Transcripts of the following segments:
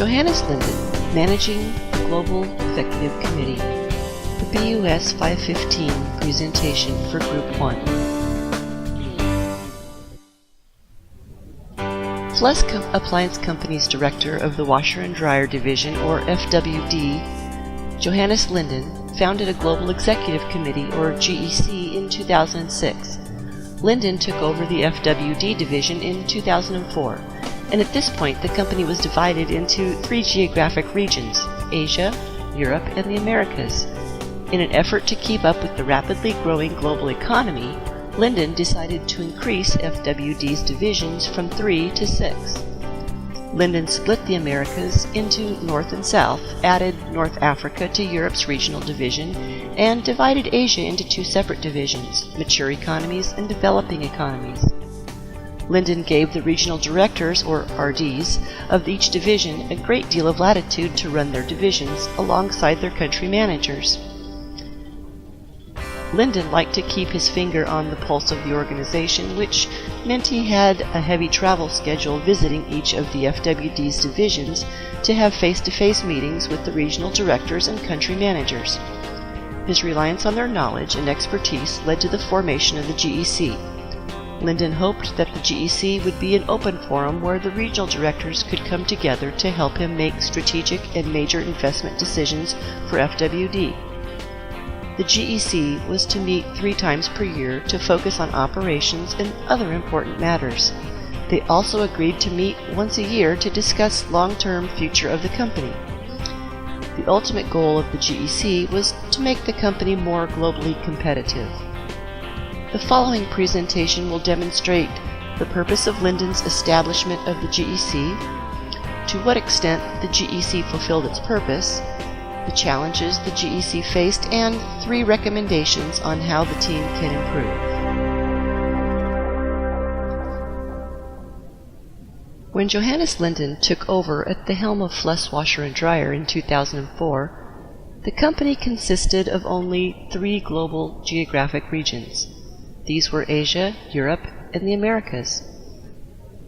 Johannes Linden, Managing Global Executive Committee. The BUS515 presentation for Group 1. Flesk Appliance Company's Director of the Washer and Dryer Division, or FWD, Johannes Linden, founded a Global Executive Committee, or GEC, in 2006. Linden took over the FWD division in 2004, and at this point the company was divided into 3 geographic regions: Asia, Europe, and the Americas. In an effort to keep up with the rapidly growing global economy, Linden decided to increase FWD's divisions from 3 to 6. Linden split the Americas into North and South, added North Africa to Europe's regional division, and divided Asia into 2 separate divisions: mature economies and developing economies. Linden gave the regional directors, or RDs, of each division a great deal of latitude to run their divisions alongside their country managers. Linden liked to keep his finger on the pulse of the organization, which meant he had a heavy travel schedule visiting each of the FWD's divisions to have face-to-face meetings with the regional directors and country managers. His reliance on their knowledge and expertise led to the formation of the GEC. Linden hoped that the GEC would be an open forum where the regional directors could come together to help him make strategic and major investment decisions for FWD. The GEC was to meet 3 times per year to focus on operations and other important matters. They also agreed to meet once a year to discuss long-term future of the company. The ultimate goal of the GEC was to make the company more globally competitive. The following presentation will demonstrate the purpose of Linden's establishment of the GEC, to what extent the GEC fulfilled its purpose, the challenges the GEC faced, and 3 recommendations on how the team can improve. When Johannes Linden took over at the helm of Flesk Washer and Dryer in 2004, the company consisted of only 3 global geographic regions. These were Asia, Europe, and the Americas.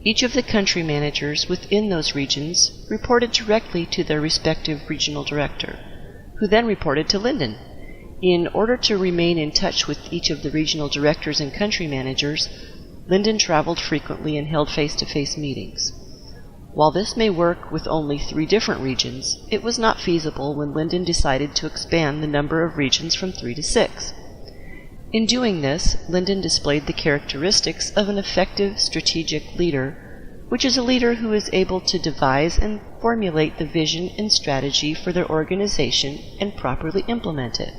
Each of the country managers within those regions reported directly to their respective regional director, who then reported to Linden. In order to remain in touch with each of the regional directors and country managers, Linden traveled frequently and held face-to-face meetings. While this may work with only 3 different regions, it was not feasible when Linden decided to expand the number of regions from 3 to 6. In doing this, Linden displayed the characteristics of an effective strategic leader, which is a leader who is able to devise and formulate the vision and strategy for their organization and properly implement it.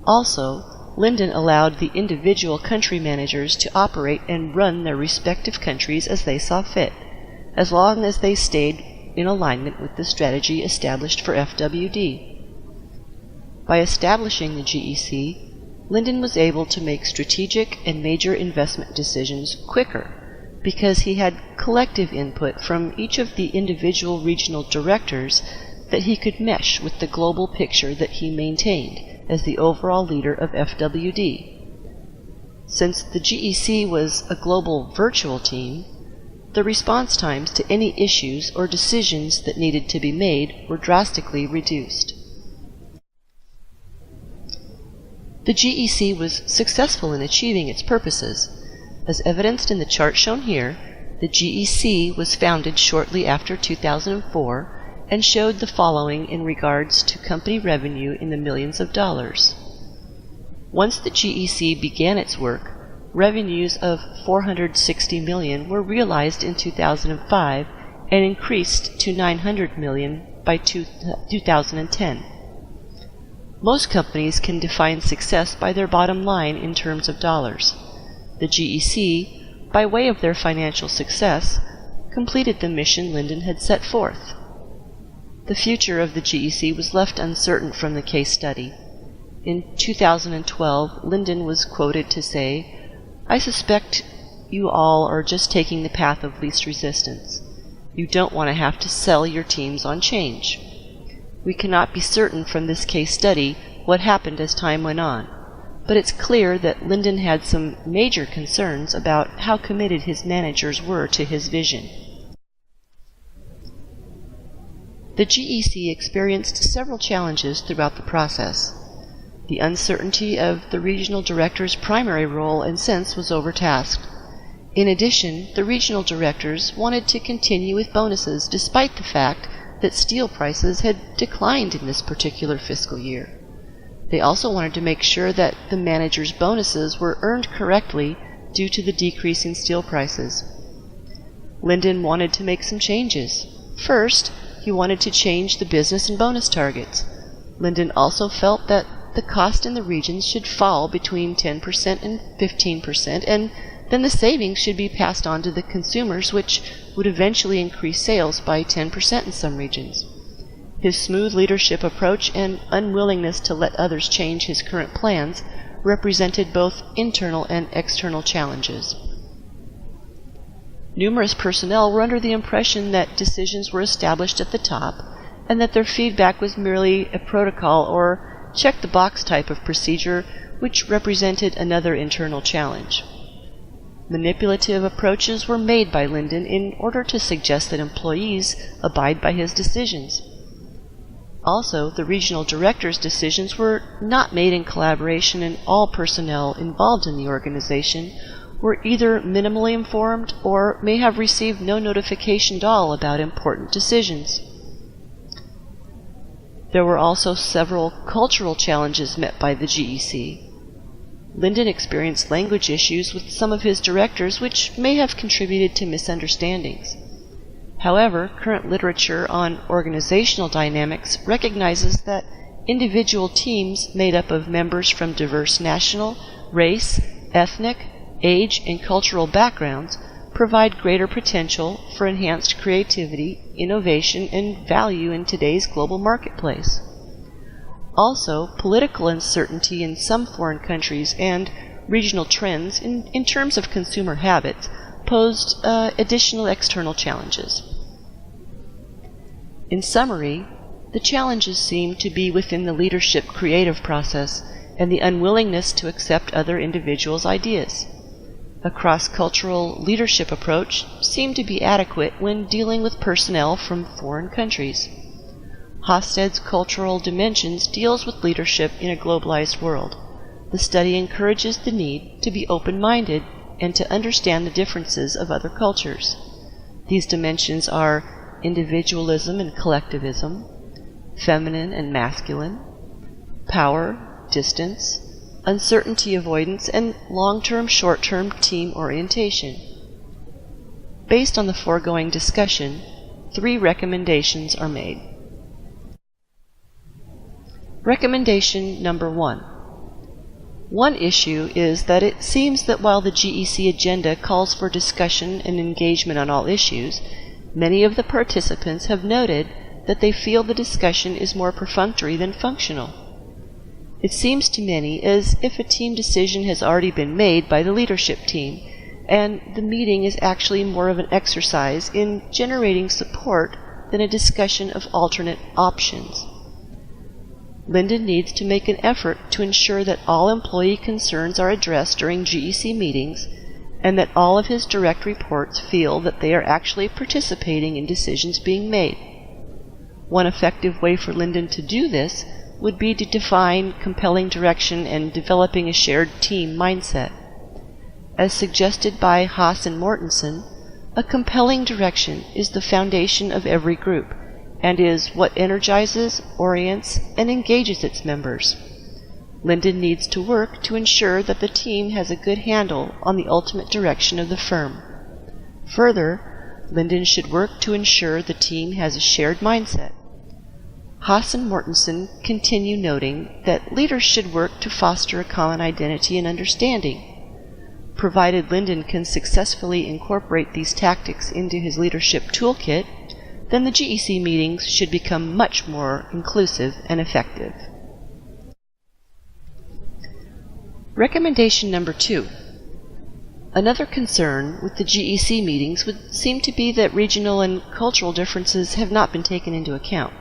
Also, Linden allowed the individual country managers to operate and run their respective countries as they saw fit, as long as they stayed in alignment with the strategy established for FWD. By establishing the GEC, Linden was able to make strategic and major investment decisions quicker because he had collective input from each of the individual regional directors that he could mesh with the global picture that he maintained as the overall leader of FWD. Since the GEC was a global virtual team, the response times to any issues or decisions that needed to be made were drastically reduced. The GEC was successful in achieving its purposes. As evidenced in the chart shown here, the GEC was founded shortly after 2004 and showed the following in regards to company revenue in the millions of dollars. Once the GEC began its work, revenues of $460 million were realized in 2005 and increased to $900 million by 2010. Most companies can define success by their bottom line in terms of dollars. The GEC, by way of their financial success, completed the mission Linden had set forth. The future of the GEC was left uncertain from the case study. In 2012, Linden was quoted to say, "I suspect you all are just taking the path of least resistance. You don't want to have to sell your teams on change." We cannot be certain from this case study what happened as time went on, but it's clear that Linden had some major concerns about how committed his managers were to his vision. The GEC experienced several challenges throughout the process. The uncertainty of the regional director's primary role and sense was overtasked. In addition, the regional directors wanted to continue with bonuses despite the fact that steel prices had declined in this particular fiscal year. They also wanted to make sure that the manager's bonuses were earned correctly due to the decrease in steel prices. Lyndon wanted to make some changes. First, he wanted to change the business and bonus targets. Lyndon also felt that the cost in the regions should fall between 10% and 15%, and then the savings should be passed on to the consumers, which would eventually increase sales by 10% in some regions. His smooth leadership approach and unwillingness to let others change his current plans represented both internal and external challenges. Numerous personnel were under the impression that decisions were established at the top and that their feedback was merely a protocol or check-the-box type of procedure, which represented another internal challenge. Manipulative approaches were made by Lyndon in order to suggest that employees abide by his decisions. Also, the regional director's decisions were not made in collaboration, and all personnel involved in the organization were either minimally informed or may have received no notification at all about important decisions. There were also several cultural challenges met by the GEC. Lyndon experienced language issues with some of his directors, which may have contributed to misunderstandings. However, current literature on organizational dynamics recognizes that individual teams made up of members from diverse national, race, ethnic, age, and cultural backgrounds provide greater potential for enhanced creativity, innovation, and value in today's global marketplace. Also, political uncertainty in some foreign countries and regional trends in terms of consumer habits posed additional external challenges. In summary, the challenges seem to be within the leadership creative process and the unwillingness to accept other individuals' ideas. A cross-cultural leadership approach seemed to be adequate when dealing with personnel from foreign countries. Hofstede's Cultural Dimensions deals with leadership in a globalized world. The study encourages the need to be open-minded and to understand the differences of other cultures. These dimensions are individualism and collectivism, feminine and masculine, power, distance, uncertainty avoidance, and long-term, short-term team orientation. Based on the foregoing discussion, 3 recommendations are made. Recommendation number 1. One issue is that it seems that while the GEC agenda calls for discussion and engagement on all issues, many of the participants have noted that they feel the discussion is more perfunctory than functional. It seems to many as if a team decision has already been made by the leadership team, and the meeting is actually more of an exercise in generating support than a discussion of alternate options. Lyndon needs to make an effort to ensure that all employee concerns are addressed during GEC meetings and that all of his direct reports feel that they are actually participating in decisions being made. One effective way for Lyndon to do this would be to define compelling direction and developing a shared team mindset. As suggested by Haas and Mortensen, a compelling direction is the foundation of every group and is what energizes, orients, and engages its members. Lyndon needs to work to ensure that the team has a good handle on the ultimate direction of the firm. Further, Lyndon should work to ensure the team has a shared mindset. Haas and Mortensen continue noting that leaders should work to foster a common identity and understanding. Provided Lyndon can successfully incorporate these tactics into his leadership toolkit, then the GEC meetings should become much more inclusive and effective. Recommendation number 2. Another concern with the GEC meetings would seem to be that regional and cultural differences have not been taken into account.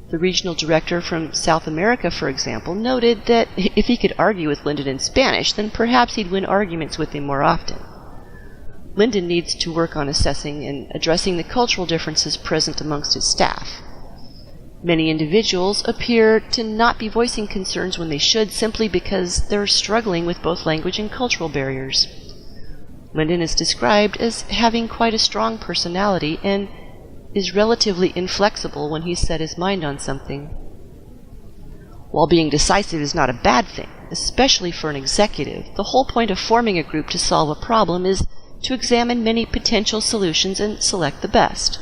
The regional director from South America, for example, noted that if he could argue with Lyndon in Spanish, then perhaps he'd win arguments with him more often. Lyndon needs to work on assessing and addressing the cultural differences present amongst his staff. Many individuals appear to not be voicing concerns when they should, simply because they're struggling with both language and cultural barriers. Lyndon is described as having quite a strong personality and is relatively inflexible when he's set his mind on something. While being decisive is not a bad thing, especially for an executive, the whole point of forming a group to solve a problem is to examine many potential solutions and select the best.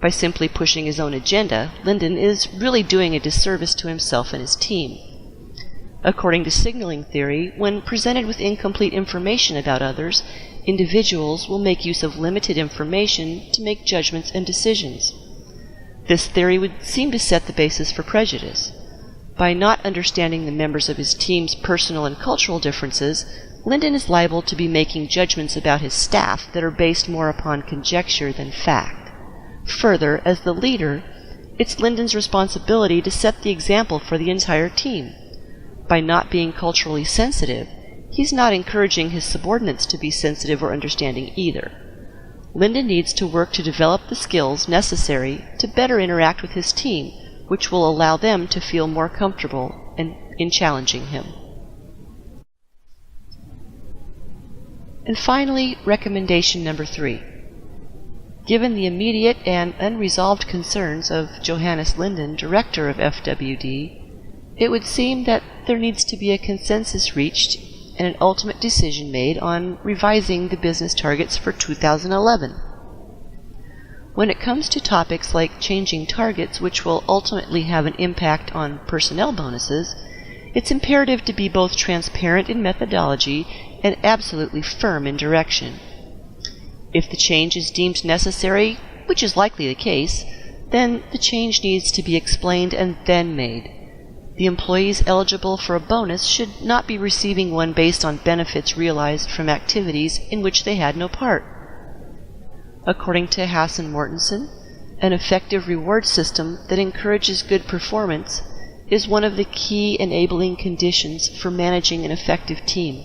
By simply pushing his own agenda, Lyndon is really doing a disservice to himself and his team. According to signaling theory, when presented with incomplete information about others, individuals will make use of limited information to make judgments and decisions. This theory would seem to set the basis for prejudice. By not understanding the members of his team's personal and cultural differences, Lyndon is liable to be making judgments about his staff that are based more upon conjecture than fact. Further, as the leader, it's Lyndon's responsibility to set the example for the entire team. By not being culturally sensitive, he's not encouraging his subordinates to be sensitive or understanding either. Lyndon needs to work to develop the skills necessary to better interact with his team, which will allow them to feel more comfortable in challenging him. And finally, recommendation number 3. Given the immediate and unresolved concerns of Johannes Lyndon, director of FWD, it would seem that there needs to be a consensus reached and an ultimate decision made on revising the business targets for 2011. When it comes to topics like changing targets, which will ultimately have an impact on personnel bonuses, it's imperative to be both transparent in methodology and absolutely firm in direction. If the change is deemed necessary, which is likely the case, then the change needs to be explained and then made. The employees eligible for a bonus should not be receiving one based on benefits realized from activities in which they had no part. According to Hassan Mortensen, an effective reward system that encourages good performance is one of the key enabling conditions for managing an effective team.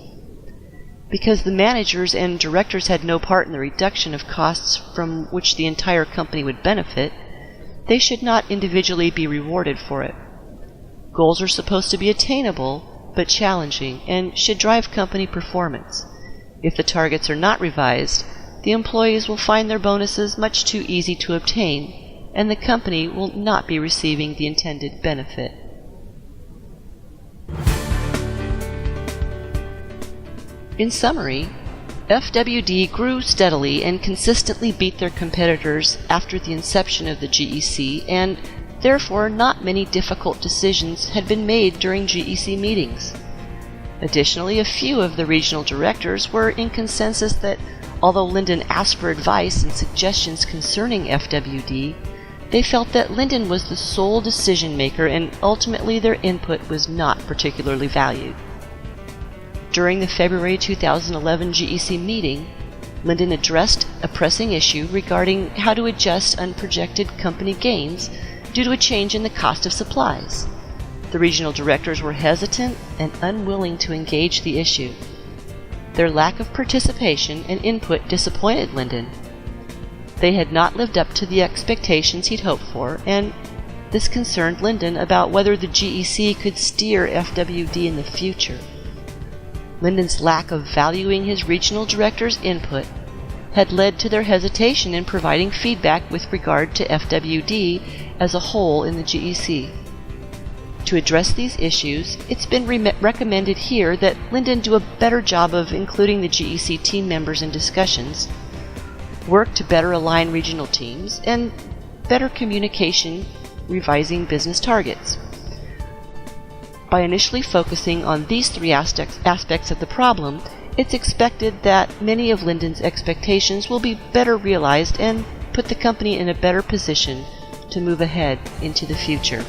Because the managers and directors had no part in the reduction of costs from which the entire company would benefit, they should not individually be rewarded for it. Goals are supposed to be attainable but challenging and should drive company performance. If the targets are not revised, the employees will find their bonuses much too easy to obtain, and the company will not be receiving the intended benefit. In summary, FWD grew steadily and consistently beat their competitors after the inception of the GEC, and therefore not many difficult decisions had been made during GEC meetings. Additionally, a few of the regional directors were in consensus that although Lyndon asked for advice and suggestions concerning FWD, they felt that Lyndon was the sole decision maker and ultimately their input was not particularly valued. During the February 2011 GEC meeting, Lyndon addressed a pressing issue regarding how to adjust unprojected company gains due to a change in the cost of supplies. The regional directors were hesitant and unwilling to engage the issue. Their lack of participation and input disappointed Lyndon. They had not lived up to the expectations he'd hoped for, and this concerned Lyndon about whether the GEC could steer FWD in the future. Lyndon's lack of valuing his regional directors' input had led to their hesitation in providing feedback with regard to FWD as a whole in the GEC. To address these issues, it's been recommended here that Lyndon do a better job of including the GEC team members in discussions, work to better align regional teams, and better communication revising business targets. By initially focusing on these 3 aspects of the problem, it's expected that many of Lyndon's expectations will be better realized and put the company in a better position to move ahead into the future.